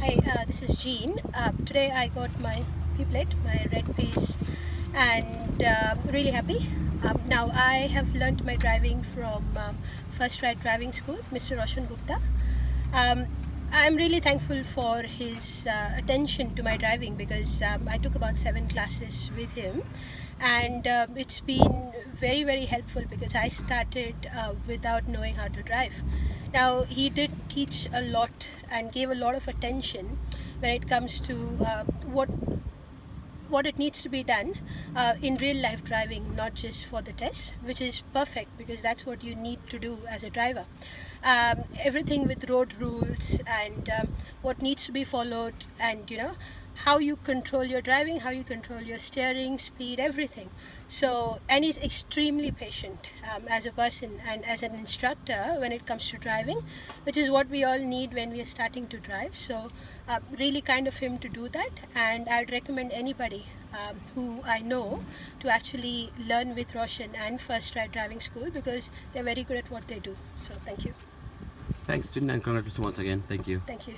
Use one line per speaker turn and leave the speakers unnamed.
Hi, this is Jean. Today I got my P-plate, my red piece, and really happy. Now I have learnt my driving from First Right Driving School, Mr. Roshan Gupta. Um, I'm really thankful for his attention to my driving because I took about 7 classes with him, and it's been very helpful because I started without knowing how to drive. Now he did teach a lot and gave a lot of attention when it comes to what it needs to be done in real life driving, not just for the test, which is perfect because that's what you need to do as a driver. Everything with road rules and what needs to be followed, and how you control your driving, how you control your steering, speed, everything. So, and he's extremely patient as a person and as an instructor when it comes to driving, which is what we all need when we are starting to drive. So, really kind of him to do that, and I'd recommend anybody who I know to actually learn with Roshan and First Right Driving School because they're very good at what they do. So, thank you.
Thanks, Jin, and congratulations once again. Thank you.
Thank you.